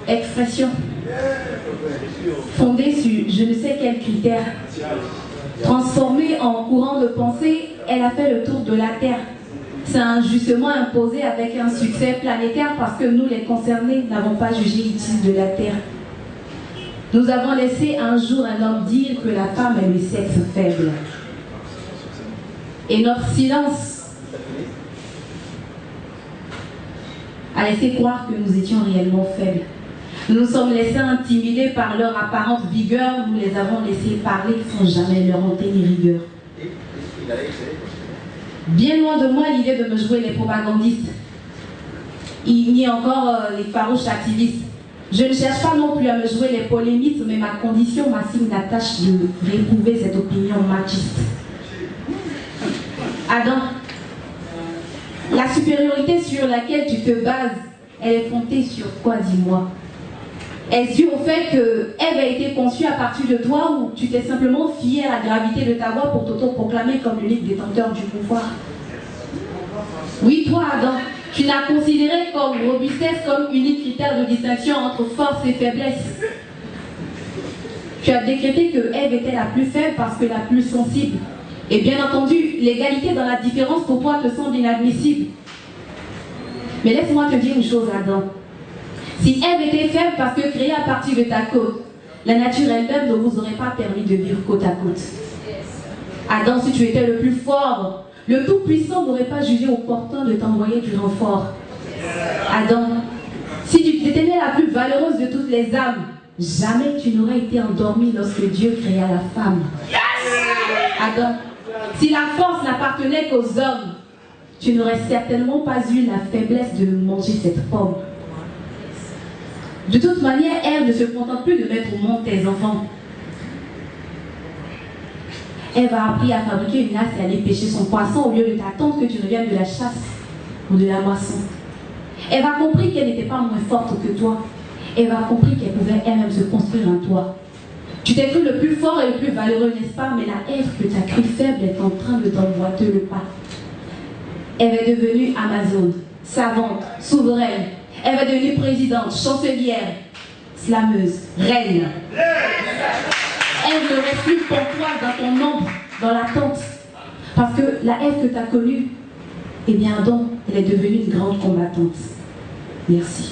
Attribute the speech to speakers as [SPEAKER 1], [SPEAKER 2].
[SPEAKER 1] expression fondée sur je ne sais quels critères. Transformée en courant de pensée, elle a fait le tour de la Terre. C'est injustement imposé avec un succès planétaire parce que nous, les concernés, n'avons pas jugé utile de la Terre. Nous avons laissé un jour un homme dire que la femme est le sexe faible. Et notre silence a laissé croire que nous étions réellement faibles. Nous nous sommes laissés intimider par leur apparente vigueur, nous les avons laissés parler sans jamais leur monter ni rigueur. Bien loin de moi l'idée de me jouer les propagandistes. Il y a encore les farouches activistes. Je ne cherche pas non plus à me jouer les polémistes, mais ma condition m'assigne la tâche de réprouver cette opinion machiste. Adam, la supériorité sur laquelle tu te bases, elle est fondée sur quoi, dis-moi? Est-ce dû au fait que Ève a été conçue à partir de toi ou tu t'es simplement fié à la gravité de ta voix pour t'auto-proclamer comme l'unique détenteur du pouvoir? Oui, toi, Adam, tu n'as considéré comme robustesse comme unique critère de distinction entre force et faiblesse. Tu as décrété que Ève était la plus faible parce que la plus sensible. Et bien entendu, l'égalité dans la différence pour toi te semble inadmissible. Mais laisse-moi te dire une chose, Adam. Si Ève était faible parce que créée à partir de ta côte, la nature elle-même ne vous aurait pas permis de vivre côte à côte. Adam, si tu étais le plus fort, le Tout-Puissant n'aurait pas jugé opportun de t'envoyer du renfort. Adam, si tu étais la plus valeureuse de toutes les âmes, jamais tu n'aurais été endormi lorsque Dieu créa la femme. Adam, si la force n'appartenait qu'aux hommes, tu n'aurais certainement pas eu la faiblesse de manger cette pomme. De toute manière, Ève ne se contente plus de mettre au monde tes enfants. Ève a appris à fabriquer une nasse et à aller pêcher son poisson au lieu de t'attendre que tu reviennes de la chasse ou de la moisson. Ève a compris qu'elle n'était pas moins forte que toi. Ève a compris qu'elle pouvait elle-même se construire un toit. Tu t'es cru le plus fort et le plus valeureux, n'est-ce pas? Mais la Ève que tu as cru faible est en train de t'emboîter le pas. Ève est devenue Amazone, savante, souveraine. Ève est devenue présidente, chancelière, slameuse, reine. Ève ne reste plus pantoise dans ton ombre, dans l'attente. Parce que la Ève que tu as connue, eh bien donc, elle est devenue une grande combattante. Merci.